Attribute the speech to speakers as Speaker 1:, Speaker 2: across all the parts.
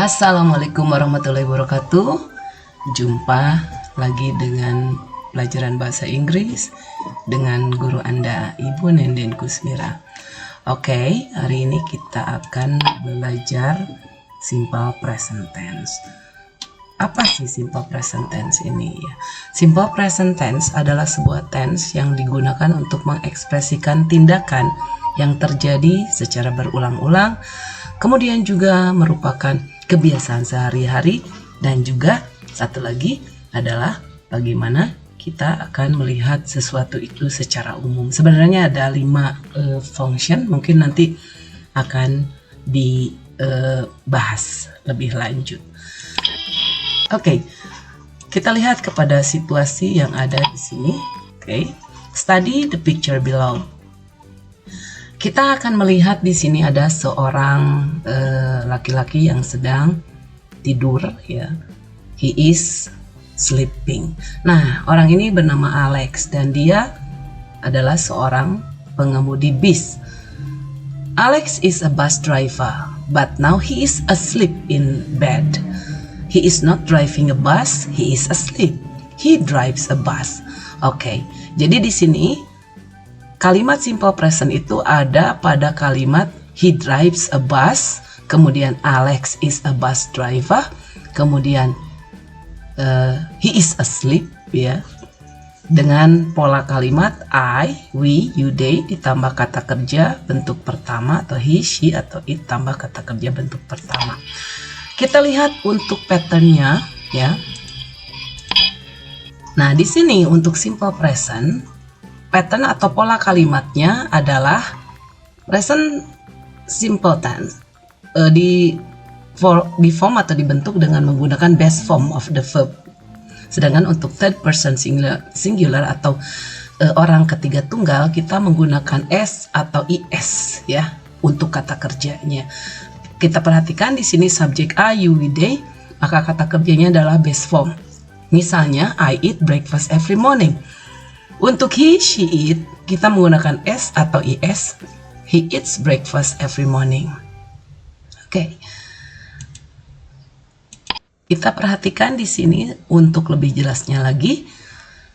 Speaker 1: Assalamualaikum warahmatullahi wabarakatuh. Jumpa lagi dengan pelajaran bahasa Inggris dengan guru Anda, Ibu Nenden Kusmira. Oke, hari ini kita akan belajar simple present tense. Apa sih simple present tense ini ya? Simple present tense adalah sebuah tense yang digunakan untuk mengekspresikan tindakan yang terjadi secara berulang-ulang, kemudian juga merupakan kebiasaan sehari-hari, dan juga satu lagi adalah bagaimana kita akan melihat sesuatu itu secara umum. Sebenarnya ada 5 function, mungkin nanti akan dibahas lebih lanjut. Oke, kita lihat kepada situasi yang ada di sini. Oke, study the picture below. Kita akan melihat di sini ada seorang laki-laki yang sedang tidur ya. He is sleeping. Nah, orang ini bernama Alex dan dia adalah seorang pengemudi bis. Alex is a bus driver, but now he is asleep in bed. He is not driving a bus, he is asleep. He drives a bus. Oke, jadi di sini kalimat simple present itu ada pada kalimat he drives a bus, kemudian Alex is a bus driver, kemudian he is asleep ya. Dengan pola kalimat I, we, you, they ditambah kata kerja bentuk pertama atau he, she atau it tambah kata kerja bentuk pertama. Kita lihat untuk patternnya ya. Nah, di sini untuk simple present pattern atau pola kalimatnya adalah present simple tense di form atau dibentuk dengan menggunakan base form of the verb. Sedangkan untuk third person singular atau orang ketiga tunggal kita menggunakan s atau is ya untuk kata kerjanya. Kita perhatikan di sini subjek I, you, we, they, maka kata kerjanya adalah base form. Misalnya I eat breakfast every morning. Untuk he, she, it, kita menggunakan s atau is. He eats breakfast every morning. Oke. Kita perhatikan di sini untuk lebih jelasnya lagi.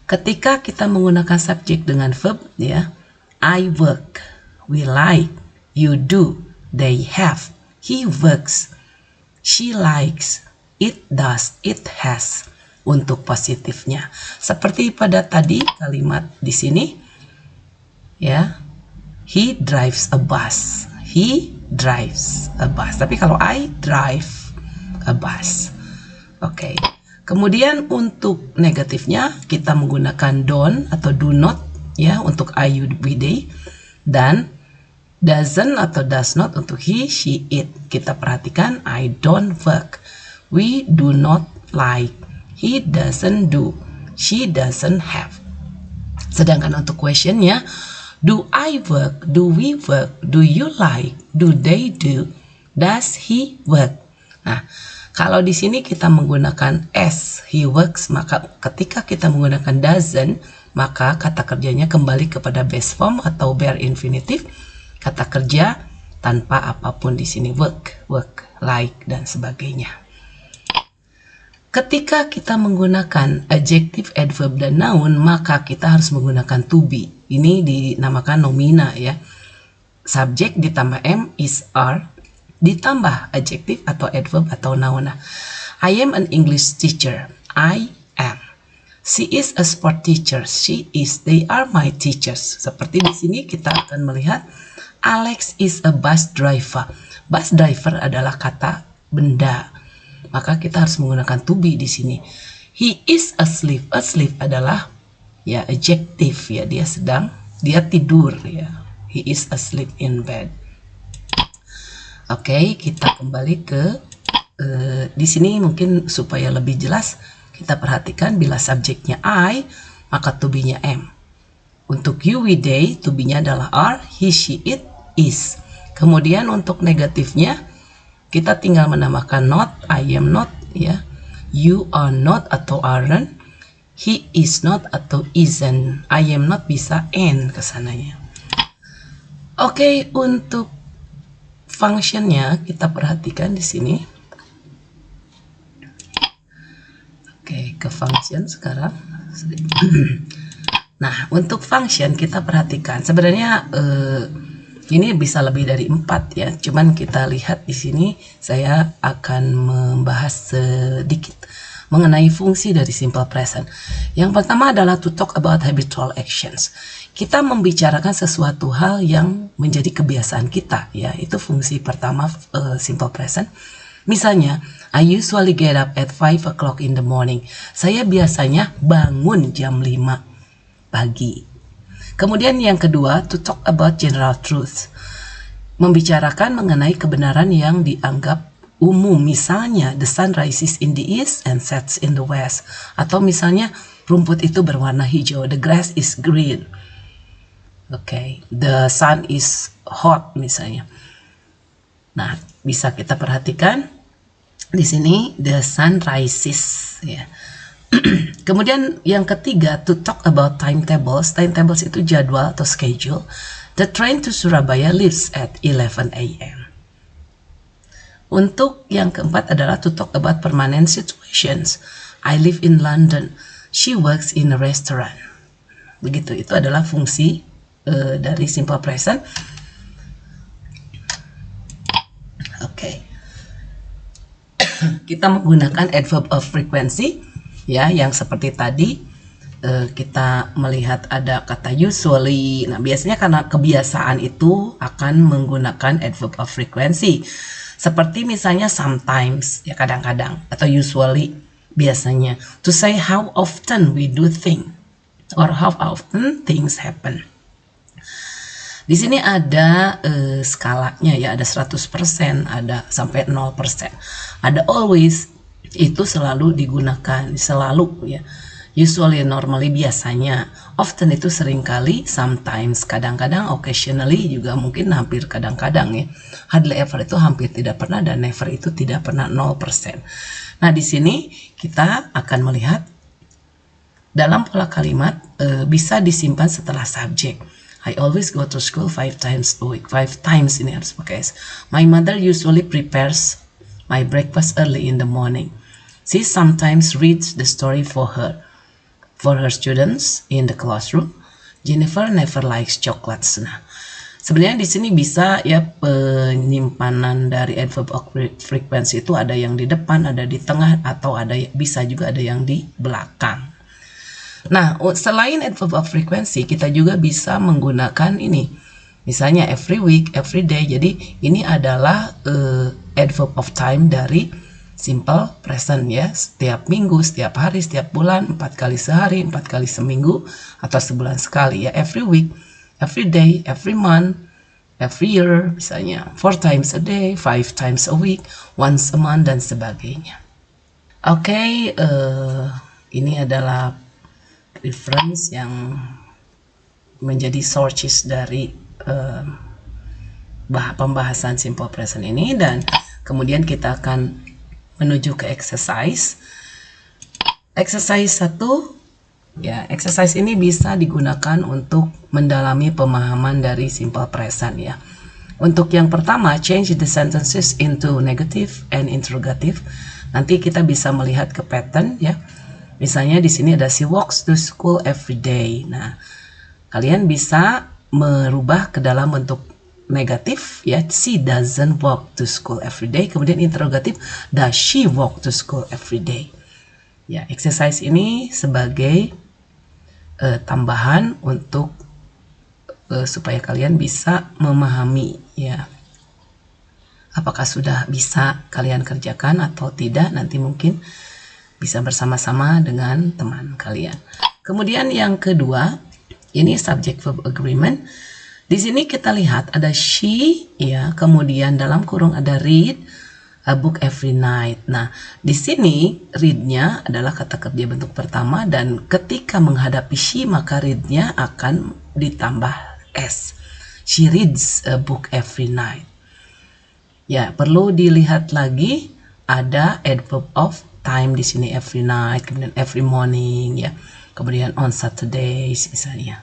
Speaker 1: Ketika kita menggunakan subjek dengan verb ya. I work, we like, you do, they have, he works, she likes, it does, it has. Untuk positifnya seperti pada tadi kalimat di sini ya, he drives a bus, he drives a bus. Tapi kalau I drive a bus. Oke. Kemudian untuk negatifnya kita menggunakan don't atau do not ya untuk I, you, we, they, dan doesn't atau does not untuk he, she, it. Kita perhatikan I don't work, we do not like, he doesn't do, she doesn't have. Sedangkan untuk questionnya, do I work, do we work, do you like, do they do, does he work. Nah, kalau di sini kita menggunakan s, he works, maka ketika kita menggunakan doesn't, maka kata kerjanya kembali kepada base form atau bare infinitive, kata kerja tanpa apapun di sini, work, work, like, dan sebagainya. Ketika kita menggunakan adjective, adverb, dan noun, maka kita harus menggunakan to be. Ini dinamakan nomina ya. Subjek ditambah am, is, are, ditambah adjective atau adverb atau noun. I am an English teacher. I am. She is a sport teacher. She is. They are my teachers. Seperti di sini kita akan melihat Alex is a bus driver. Bus driver adalah kata benda. Maka kita harus menggunakan to be di sini. He is asleep. Asleep adalah ya adjective ya, dia tidur ya. He is asleep in bed. Oke, kita kembali ke di sini mungkin supaya lebih jelas kita perhatikan bila subjeknya I maka to be-nya am. Untuk you, we, they, to be-nya adalah are, he, she, it, is. Kemudian untuk negatifnya kita tinggal menambahkan not, I am not ya. You are not atau aren't. He is not atau isn't. I am not bisa and kesananya. Oke, untuk functionnya kita perhatikan di sini. Oke, ke function sekarang. Nah, untuk function kita perhatikan sebenarnya ini bisa lebih dari 4 ya. Cuman kita lihat di sini saya akan membahas sedikit mengenai fungsi dari simple present. Yang pertama adalah to talk about habitual actions. Kita membicarakan sesuatu hal yang menjadi kebiasaan kita ya. Itu fungsi pertama simple present. Misalnya, I usually get up at 5 o'clock in the morning. Saya biasanya bangun jam 5 pagi. Kemudian yang kedua, to talk about general truth. Membicarakan mengenai kebenaran yang dianggap umum. Misalnya, the sun rises in the east and sets in the west. Atau misalnya, rumput itu berwarna hijau. The grass is green. Okay. The sun is hot misalnya. Nah, bisa kita perhatikan di sini the sun rises ya. Kemudian yang ketiga, to talk about timetables. Timetables itu jadwal atau schedule. The train to Surabaya leaves at 11 a.m. Untuk yang keempat adalah to talk about permanent situations. I live in London. She works in a restaurant. Begitu, itu adalah fungsi dari simple present. Oke. Kita menggunakan adverb of frequency ya, yang seperti tadi kita melihat ada kata usually. Nah, biasanya karena kebiasaan itu akan menggunakan adverb of frequency. Seperti misalnya sometimes ya, kadang-kadang, atau usually biasanya. To say how often we do things or how often things happen. Di sini ada skalanya ya, ada 100%, ada sampai 0%. Ada always, itu selalu digunakan, selalu ya. Usually, normally, biasanya. Often itu seringkali, sometimes, kadang-kadang, occasionally juga mungkin hampir kadang-kadang ya. Hardly ever itu hampir tidak pernah, dan never itu tidak pernah, 0%. Nah, di sini kita akan melihat dalam pola kalimat bisa disimpan setelah subjek. I always go to school 5 times a week. 5 times ini harus pakai S. My mother usually prepares my breakfast early in the morning. She sometimes reads the story for her students in the classroom. Jennifer never likes chocolates. Nah, sebenarnya di sini bisa ya, penyimpanan dari adverb of frequency itu ada yang di depan, ada di tengah, atau ada bisa juga ada yang di belakang. Nah, selain adverb of frequency, kita juga bisa menggunakan ini. Misalnya every week, every day. Jadi ini adalah adverb of time dari simple present ya. Setiap minggu, setiap hari, setiap bulan, 4 kali sehari, 4 kali seminggu, atau sebulan sekali ya. Every week, every day, every month, every year, misalnya 4 times a day, 5 times a week, once a month, dan sebagainya. Oke, ini adalah reference yang menjadi sources dari pembahasan simple present ini, dan kemudian kita akan menuju ke exercise 1 ya. Exercise ini bisa digunakan untuk mendalami pemahaman dari simple present ya. Untuk yang pertama, change the sentences into negative and interrogative. Nanti kita bisa melihat ke pattern ya. Misalnya di sini ada she walks to school every day. Nah, kalian bisa merubah ke dalam bentuk negatif ya, she doesn't walk to school every day. Kemudian interrogatif, does she walk to school every day? Ya, exercise ini sebagai tambahan untuk supaya kalian bisa memahami ya. Apakah sudah bisa kalian kerjakan atau tidak, nanti mungkin bisa bersama-sama dengan teman kalian. Kemudian yang kedua, ini subject verb agreement. Di sini kita lihat ada she ya, kemudian dalam kurung ada read a book every night. Nah, di sini read-nya adalah kata kerja bentuk pertama, dan ketika menghadapi she maka read-nya akan ditambah s. She reads a book every night. Ya, perlu dilihat lagi ada adverb of time di sini, every night, kemudian every morning ya, kemudian on Saturdays misalnya,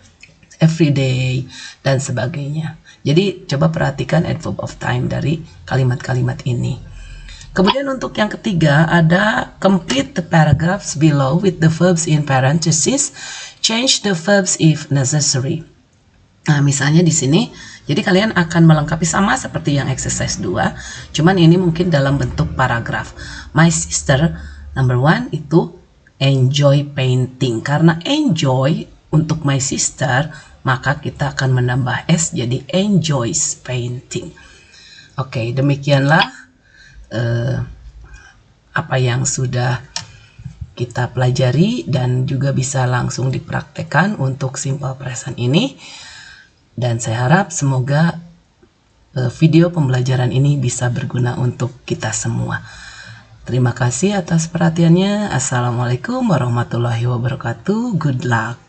Speaker 1: every day, dan sebagainya. Jadi coba perhatikan adverb of time dari kalimat-kalimat ini. Kemudian untuk yang ketiga ada complete the paragraphs below with the verbs in parentheses, change the verbs if necessary. Nah, misalnya di sini, jadi kalian akan melengkapi sama seperti yang exercise 2, cuman ini mungkin dalam bentuk paragraf. My sister, number 1 itu enjoy painting. Karena enjoy untuk my sister, maka kita akan menambah S jadi enjoys painting. Oke, demikianlah apa yang sudah kita pelajari dan juga bisa langsung dipraktekkan untuk simple present ini. Dan saya harap semoga video pembelajaran ini bisa berguna untuk kita semua. Terima kasih atas perhatiannya. Assalamualaikum warahmatullahi wabarakatuh. Good luck.